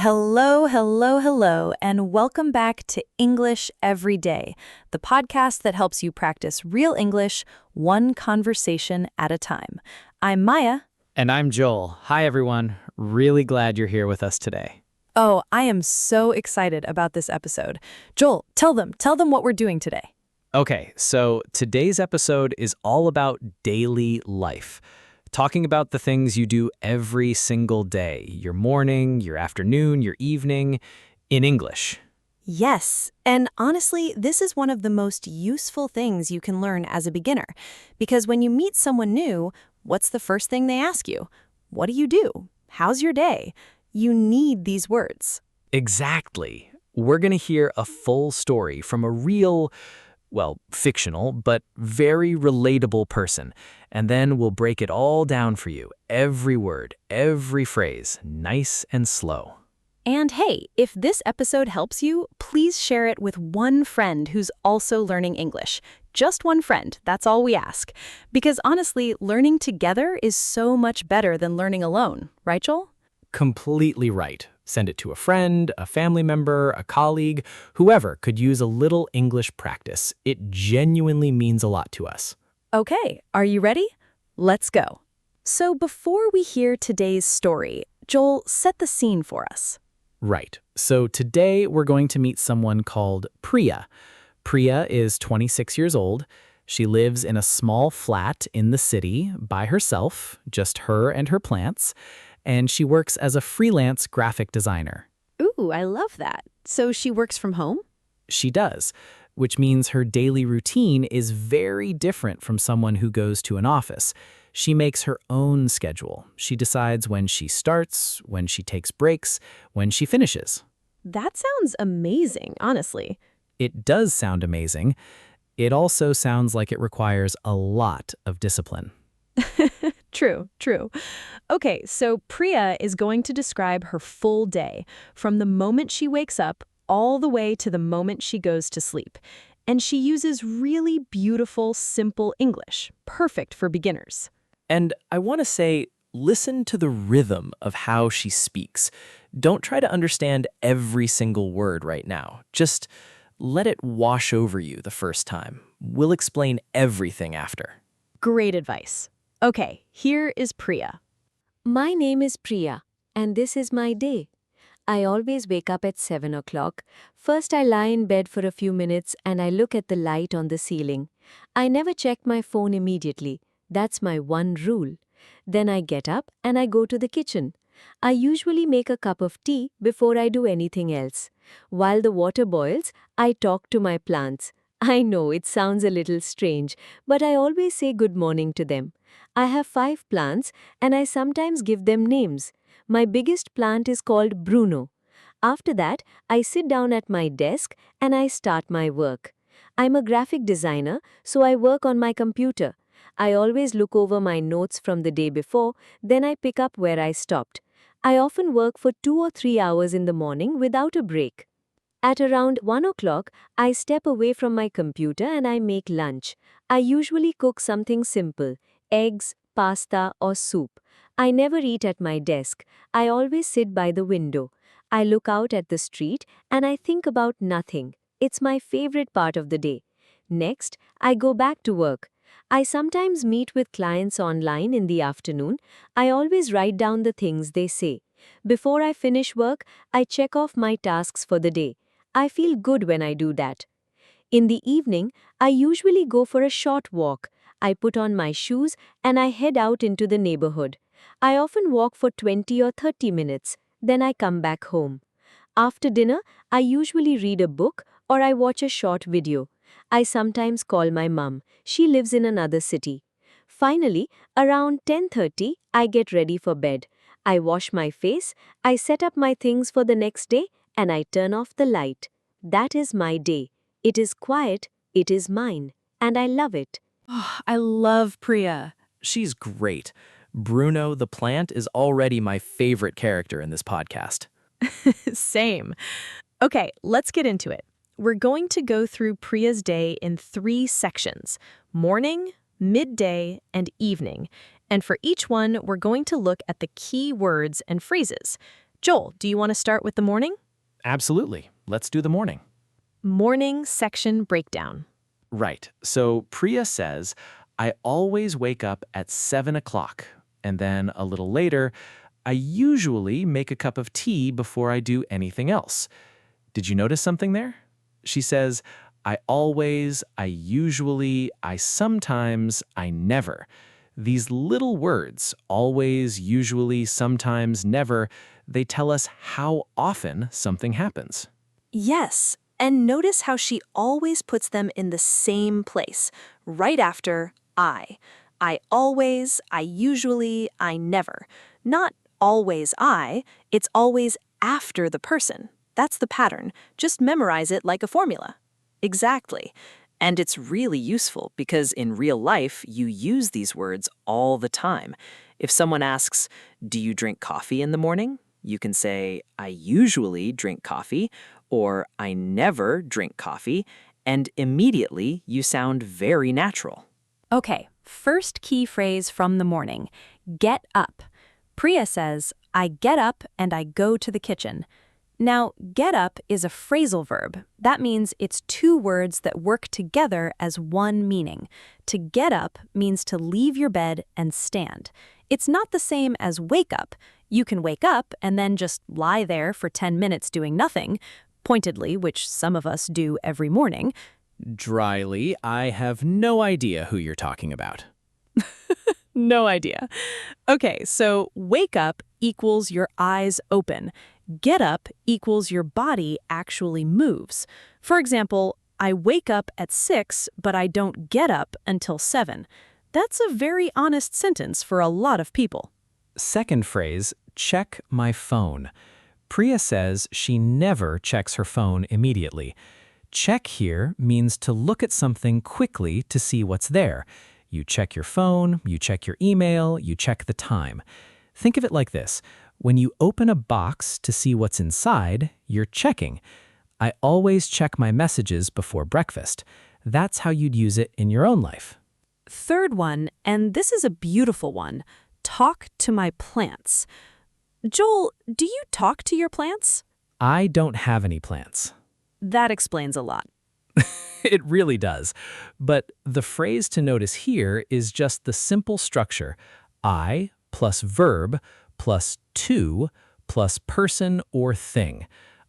Hello, hello, hello, and welcome back to English Every Day, the podcast that helps you practice real English one conversation at a time. I'm Maya. And I'm Joel. Hi, everyone. Really glad you're here with us today. Oh, I am so excited about this episode. Joel, tell them what we're doing today. Okay, so today's episode is all about daily life. Talking about the things you do every single day, your morning, your afternoon, your evening, in English. Yes, and honestly, this is one of the most useful things you can learn as a beginner. Because when you meet someone new, what's the first thing they ask you? What do you do? How's your day? You need these words. Exactly. We're going to hear a full story from a real, fictional, but very relatable person. And then we'll break it all down for you, every word, every phrase, nice and slow. And hey, if this episode helps you, please share it with one friend who's also learning English. Just one friend, that's all we ask. Because honestly, learning together is so much better than learning alone, right, Joel? Completely right. Send it to a friend, a family member, a colleague, whoever could use a little English practice. It genuinely means a lot to us. Okay, are you ready? Let's go. So before we hear today's story, Joel, set the scene for us. Right. So today we're going to meet someone called Priya. Priya is 26 years old. She lives in a small flat in the city by herself, just her and her plants, and she works as a freelance graphic designer. Ooh, I love that. So she works from home? She does, which means her daily routine is very different from someone who goes to an office. She makes her own schedule. She decides when she starts, when she takes breaks, when she finishes. That sounds amazing, honestly. It does sound amazing. It also sounds like it requires a lot of discipline. True. Okay, so Priya is going to describe her full day, from the moment she wakes up all the way to the moment she goes to sleep. And she uses really beautiful, simple English, perfect for beginners. And I want to say, listen to the rhythm of how she speaks. Don't try to understand every single word right now. Just let it wash over you the first time. We'll explain everything after. Great advice. Okay, here is Priya. My name is Priya, and this is my day. I always wake up at 7 o'clock. First, I lie in bed for a few minutes and I look at the light on the ceiling. I never check my phone immediately. That's my one rule. Then I get up and I go to the kitchen. I usually make a cup of tea before I do anything else. While the water boils, I talk to my plants. I know it sounds a little strange, but I always say good morning to them. I have 5 plants and I sometimes give them names. My biggest plant is called Bruno. After that, I sit down at my desk and I start my work. I'm a graphic designer, so I work on my computer. I always look over my notes from the day before, then I pick up where I stopped. I often work for 2 or 3 hours in the morning without a break. At around 1 o'clock, I step away from my computer and I make lunch. I usually cook something simple, eggs, pasta, or soup. I never eat at my desk. I always sit by the window. I look out at the street and I think about nothing. It's my favorite part of the day. Next, I go back to work. I sometimes meet with clients online in the afternoon. I always write down the things they say. Before I finish work, I check off my tasks for the day. I feel good when I do that. In the evening, I usually go for a short walk. I put on my shoes and I head out into the neighborhood. I often walk for 20 or 30 minutes. Then I come back home. After dinner, I usually read a book or I watch a short video. I sometimes call my mum. She lives in another city. Finally, around 10:30, I get ready for bed. I wash my face, I set up my things for the next day, and I turn off the light. That is my day. It is quiet, it is mine, and I love it. Oh, I love Priya. She's great. Bruno the plant is already my favorite character in this podcast. Same. Okay, let's get into it. We're going to go through Priya's day in 3 sections: morning, midday, and evening. And for each one, we're going to look at the key words and phrases. Joel, do you want to start with the morning? Absolutely. Let's do the morning. Morning section breakdown. Right. So Priya says, I always wake up at 7 o'clock. And then a little later, I usually make a cup of tea before I do anything else. Did you notice something there? She says, I always, I usually, I sometimes, I never. These little words, always, usually, sometimes, never, they tell us how often something happens. Yes, and notice how she always puts them in the same place, right after I. I always, I usually, I never. Not always I, it's always after the person. That's the pattern. Just memorize it like a formula. Exactly. And it's really useful because in real life, you use these words all the time. If someone asks, do you drink coffee in the morning? You can say, I usually drink coffee, or I never drink coffee, and immediately you sound very natural. Okay, first key phrase from the morning. Get up. Priya says, I get up and I go to the kitchen. Now, get up is a phrasal verb. That means it's two words that work together as one meaning. To get up means to leave your bed and stand. It's not the same as wake up. You can wake up and then just lie there for 10 minutes doing nothing, pointedly, which some of us do every morning. Dryly, I have no idea who you're talking about. No idea. Okay, so wake up equals your eyes open. Get up equals your body actually moves. For example, I wake up at 6, but I don't get up until 7. That's a very honest sentence for a lot of people. Second phrase, check my phone. Priya says she never checks her phone immediately. Check here means to look at something quickly to see what's there. You check your phone, you check your email, you check the time. Think of it like this. When you open a box to see what's inside, you're checking. I always check my messages before breakfast. That's how you'd use it in your own life. Third one, and this is a beautiful one, talk to my plants. Joel, do you talk to your plants? I don't have any plants. That explains a lot. It really does. But the phrase to notice here is just the simple structure. I plus verb plus to plus person or thing.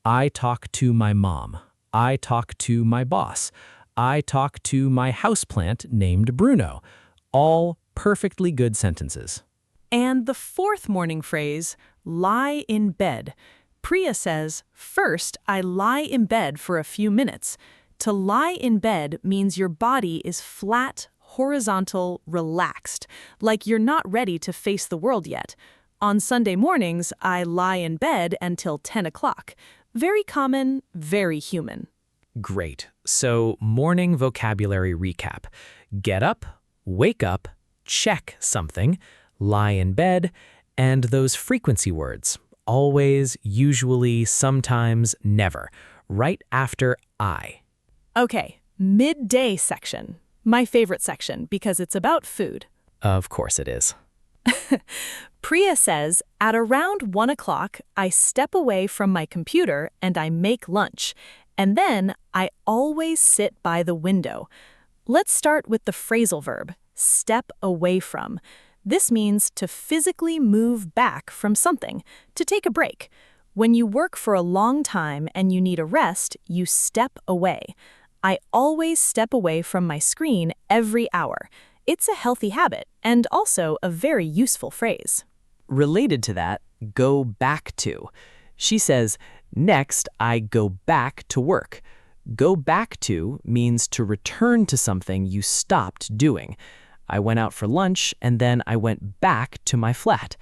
I talk to my mom. I talk to my boss. I talk to my houseplant named Bruno. All perfectly good sentences. And the fourth morning phrase, lie in bed. Priya says, first, I lie in bed for a few minutes. To lie in bed means your body is flat, horizontal, relaxed, like you're not ready to face the world yet. On Sunday mornings, I lie in bed until 10 o'clock. Very common, very human. Great. So, morning vocabulary recap. Get up, wake up, check something, lie in bed, and those frequency words. Always, usually, sometimes, never. Right after I. Okay, midday section. My favorite section because it's about food. Of course it is. Priya says, at around 1 o'clock, I step away from my computer and I make lunch. And then I always sit by the window. Let's start with the phrasal verb, step away from. This means to physically move back from something, to take a break. When you work for a long time and you need a rest, you step away. I always step away from my screen every hour. It's a healthy habit and also a very useful phrase. Related to that, go back to. She says, next I go back to work. Go back to means to return to something you stopped doing. I went out for lunch and then I went back to my flat.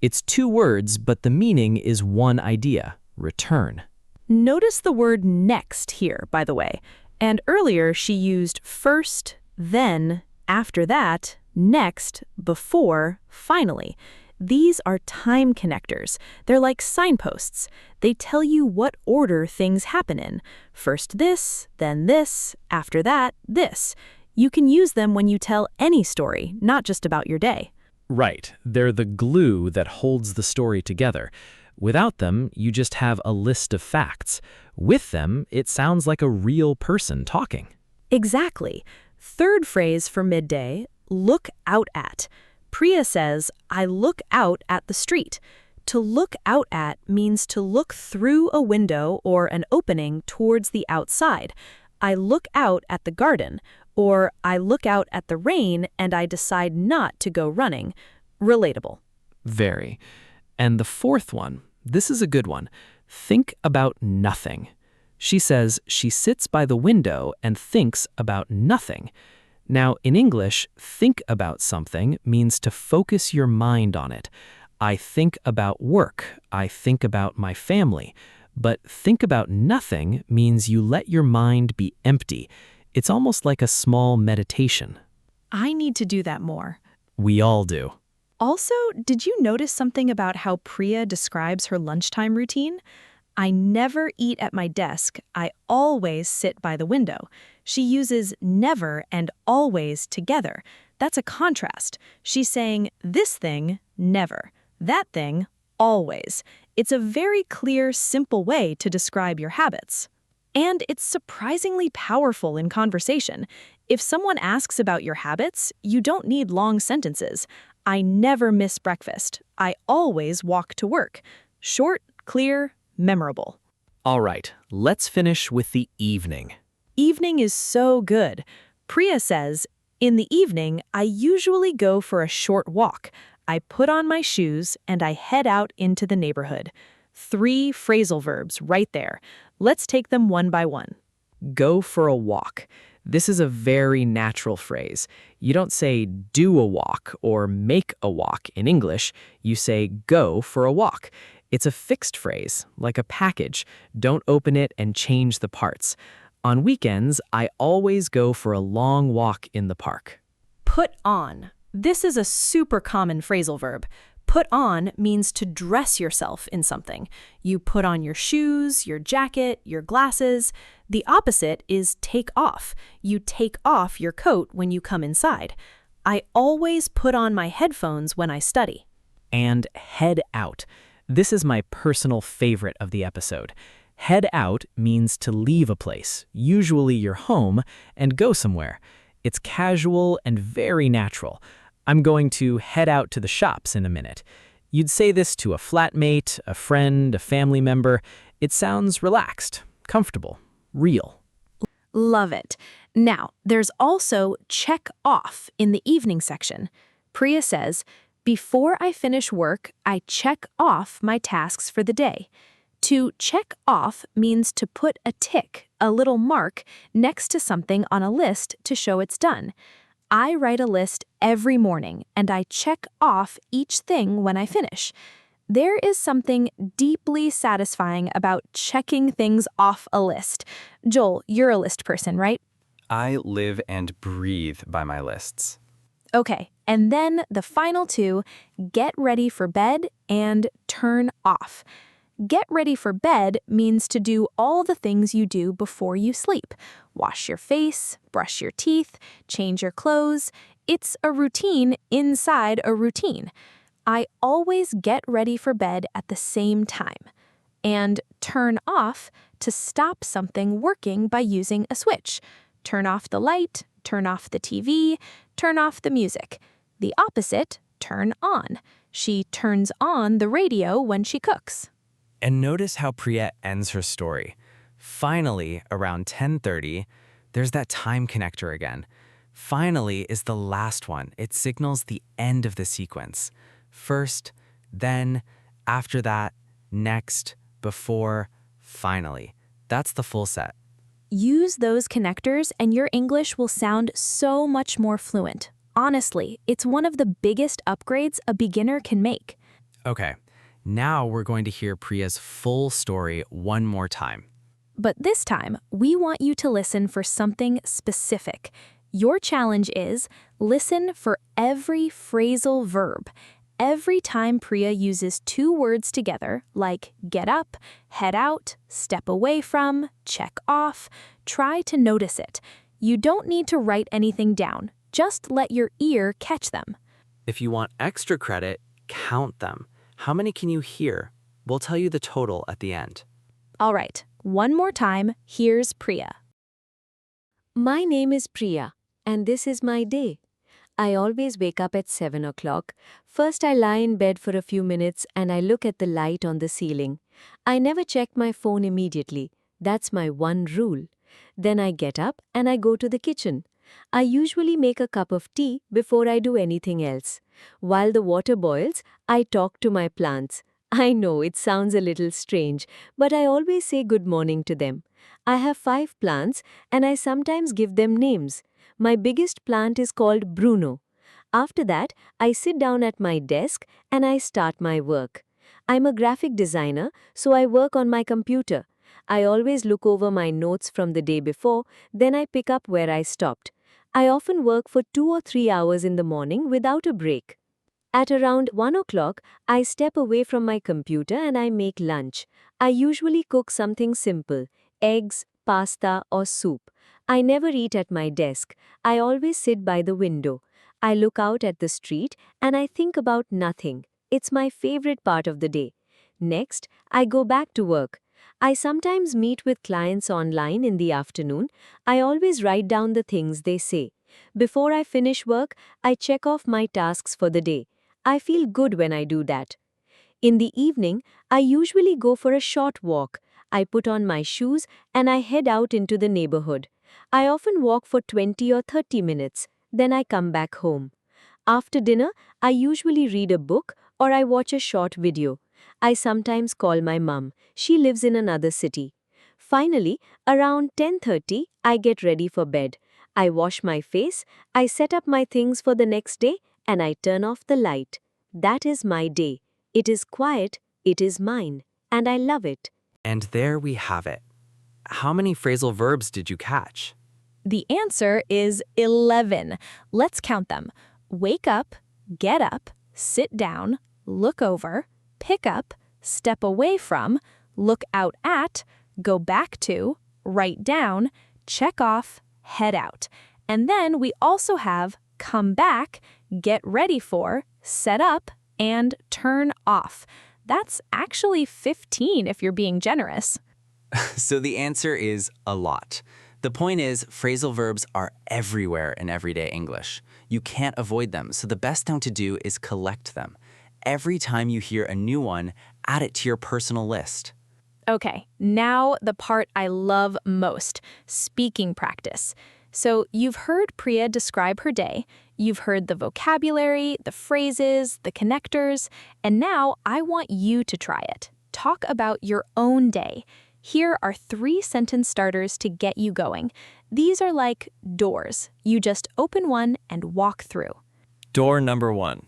It's two words, but the meaning is one idea, return. Notice the word next here, by the way. And earlier she used first, then, after that, next, before, finally. These are time connectors. They're like signposts. They tell you what order things happen in. First this, then this, after that, this. You can use them when you tell any story, not just about your day. Right. They're the glue that holds the story together. Without them, you just have a list of facts. With them, it sounds like a real person talking. Exactly. Third phrase for midday, look out at. Priya says, I look out at the street. To look out at means to look through a window or an opening towards the outside. I look out at the garden, or I look out at the rain and I decide not to go running. Relatable. Very. And the fourth one, this is a good one. Think about nothing. She says she sits by the window and thinks about nothing. Now, in English, think about something means to focus your mind on it. I think about work. I think about my family. But think about nothing means you let your mind be empty. It's almost like a small meditation. I need to do that more. We all do. Also, did you notice something about how Priya describes her lunchtime routine? I never eat at my desk. I always sit by the window. She uses never and always together. That's a contrast. She's saying this thing, never. That thing, always. It's a very clear, simple way to describe your habits. And it's surprisingly powerful in conversation. If someone asks about your habits, you don't need long sentences. I never miss breakfast. I always walk to work. Short, clear, memorable. All right, let's finish with the evening. Evening is so good. Priya says, in the evening, I usually go for a short walk. I put on my shoes and I head out into the neighborhood. 3 phrasal verbs right there. Let's take them one by one. Go for a walk. This is a very natural phrase. You don't say do a walk or make a walk in English. You say go for a walk. It's a fixed phrase, like a package. Don't open it and change the parts. On weekends, I always go for a long walk in the park. Put on. This is a super common phrasal verb. Put on means to dress yourself in something. You put on your shoes, your jacket, your glasses. The opposite is take off. You take off your coat when you come inside. I always put on my headphones when I study. And head out. This is my personal favorite of the episode. Head out means to leave a place, usually your home, and go somewhere. It's casual and very natural. I'm going to head out to the shops in a minute. You'd say this to a flatmate, a friend, a family member. It sounds relaxed, comfortable, real. Love it. Now, there's also check off in the evening section. Priya says, before I finish work, I check off my tasks for the day. To check off means to put a tick, a little mark, next to something on a list to show it's done. I write a list every morning, and I check off each thing when I finish. There is something deeply satisfying about checking things off a list. Joel, you're a list person, right? I live and breathe by my lists. Okay, and then the final 2, get ready for bed and turn off. Get ready for bed means to do all the things you do before you sleep. Wash your face, brush your teeth, change your clothes. It's a routine inside a routine. I always get ready for bed at the same time. And turn off, to stop something working by using a switch. Turn off the light, turn off the TV, turn off the music. The opposite, turn on. She turns on the radio when she cooks. And notice how Priya ends her story. Finally, around 10:30, there's that time connector again. Finally is the last one. It signals the end of the sequence. First, then, after that, next, before, finally. That's the full set. Use those connectors and your English will sound so much more fluent. Honestly, it's one of the biggest upgrades a beginner can make. Okay, now we're going to hear Priya's full story one more time. But this time, we want you to listen for something specific. Your challenge is listen for every phrasal verb. Every time Priya uses 2 words together, like get up, head out, step away from, check off, try to notice it. You don't need to write anything down. Just let your ear catch them. If you want extra credit, count them. How many can you hear? We'll tell you the total at the end. All right, one more time, here's Priya. My name is Priya, and this is my day. I always wake up at 7 o'clock. First, I lie in bed for a few minutes and I look at the light on the ceiling. I never check my phone immediately. That's my one rule. Then I get up and I go to the kitchen. I usually make a cup of tea before I do anything else. While the water boils, I talk to my plants. I know it sounds a little strange, but I always say good morning to them. I have 5 plants and I sometimes give them names. My biggest plant is called Bruno. After that, I sit down at my desk and I start my work. I'm a graphic designer, so I work on my computer. I always look over my notes from the day before, then I pick up where I stopped. I often work for 2 or 3 hours in the morning without a break. At around 1 o'clock, I step away from my computer and I make lunch. I usually cook something simple, eggs, pasta or soup. I never eat at my desk. I always sit by the window. I look out at the street and I think about nothing. It's my favorite part of the day. Next, I go back to work. I sometimes meet with clients online in the afternoon. I always write down the things they say. Before I finish work, I check off my tasks for the day. I feel good when I do that. In the evening, I usually go for a short walk. I put on my shoes and I head out into the neighborhood. I often walk for 20 or 30 minutes, then I come back home. After dinner, I usually read a book or I watch a short video. I sometimes call my mum. She lives in another city. Finally, around 10:30, I get ready for bed. I wash my face, I set up my things for the next day, and I turn off the light. That is my day. It is quiet, it is mine, and I love it. And there we have it. How many phrasal verbs did you catch? The answer is 11. Let's count them. Wake up, get up, sit down, look over, pick up, step away from, look out at, go back to, write down, check off, head out. And then we also have come back, get ready for, set up, and turn off. That's actually 15 if you're being generous. So the answer is a lot. The point is, phrasal verbs are everywhere in everyday English. You can't avoid them, so the best thing to do is collect them. Every time you hear a new one, add it to your personal list. Okay, now the part I love most, speaking practice. So you've heard Priya describe her day, you've heard the vocabulary, the phrases, the connectors, and now I want you to try it. Talk about your own day. Here are 3 sentence starters to get you going. These are like doors. You just open one and walk through. Door number 1.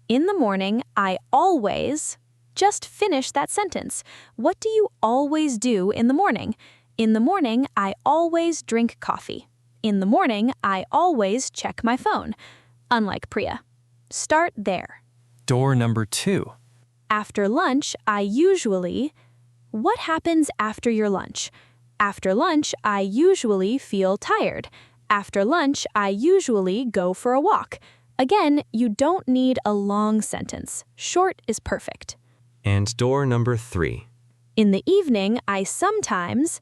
In the morning, I always... Just finish that sentence. What do you always do in the morning? In the morning, I always drink coffee. In the morning, I always check my phone. Unlike Priya. Start there. Door number 2. After lunch, I usually... What happens after your lunch? After lunch, I usually feel tired. After lunch, I usually go for a walk. Again, you don't need a long sentence. Short is perfect. And door number 3. In the evening, I sometimes...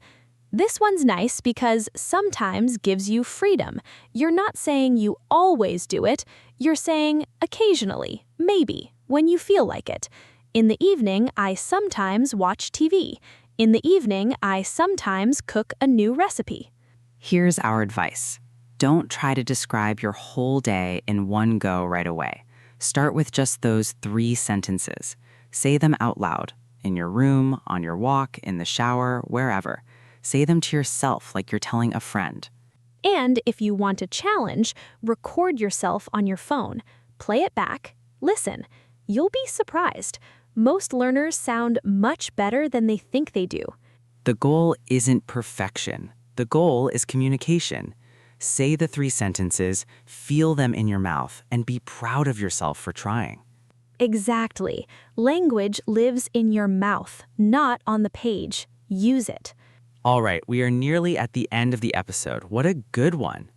This one's nice because sometimes gives you freedom. You're not saying you always do it. You're saying occasionally, maybe, when you feel like it. In the evening, I sometimes watch TV. In the evening, I sometimes cook a new recipe. Here's our advice. Don't try to describe your whole day in one go right away. Start with just those 3 sentences. Say them out loud, in your room, on your walk, in the shower, wherever. Say them to yourself like you're telling a friend. And if you want a challenge, record yourself on your phone. Play it back. Listen. You'll be surprised. Most learners sound much better than they think they do. The goal isn't perfection. The goal is communication. Say the 3 sentences, feel them in your mouth, and be proud of yourself for trying. Exactly. Language lives in your mouth, not on the page. Use it. All right, we are nearly at the end of the episode. What a good one.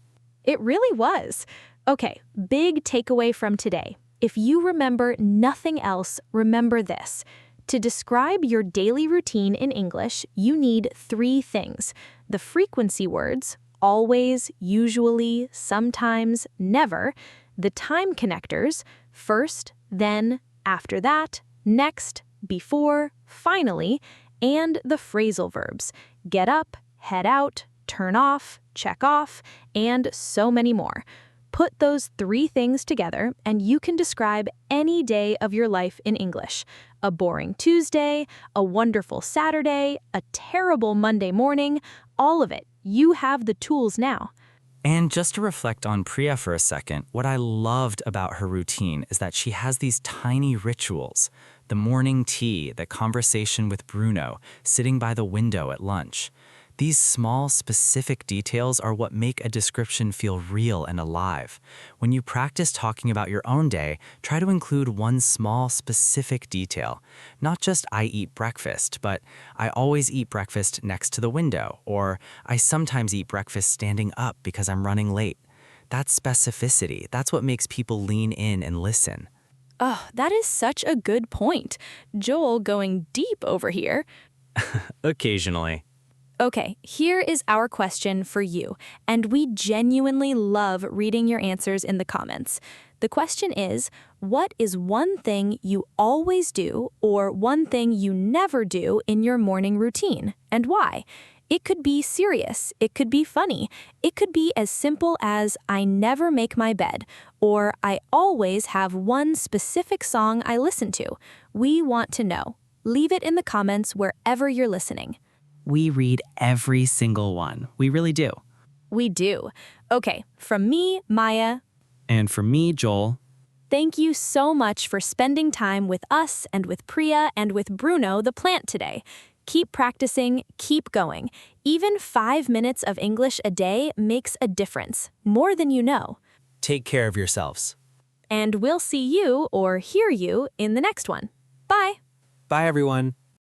It really was. Okay, big takeaway from today. If you remember nothing else, remember this. To describe your daily routine in English, you need 3 things: the frequency words, always, usually, sometimes, never, the time connectors, first, then, after that, next, before, finally, and the phrasal verbs, get up, head out, turn off, check off, and so many more. Put those 3 things together and you can describe any day of your life in English. A boring Tuesday, a wonderful Saturday, a terrible Monday morning, all of it. You have the tools now. And just to reflect on Priya for a second, what I loved about her routine is that she has these tiny rituals. The morning tea, the conversation with Bruno, sitting by the window at lunch. These small, specific details are what make a description feel real and alive. When you practice talking about your own day, try to include one small, specific detail. Not just I eat breakfast, but I always eat breakfast next to the window, or I sometimes eat breakfast standing up because I'm running late. That's specificity. That's what makes people lean in and listen. Oh, that is such a good point. Joel going deep over here. Occasionally. Okay, here is our question for you, and we genuinely love reading your answers in the comments. The question is, what is one thing you always do or one thing you never do in your morning routine, and why? It could be serious, it could be funny, it could be as simple as I never make my bed, or I always have one specific song I listen to. We want to know. Leave it in the comments wherever you're listening. We read every single one. We really do. We do. Okay, from me, Maya, And for me, Joel, thank you so much for spending time with us and with Priya and with Bruno the plant today. Keep practicing, keep going. Even 5 minutes of English a day makes a difference, more than you know. take care of yourselves. And we'll see you or hear you in the next one. Bye. Bye, everyone.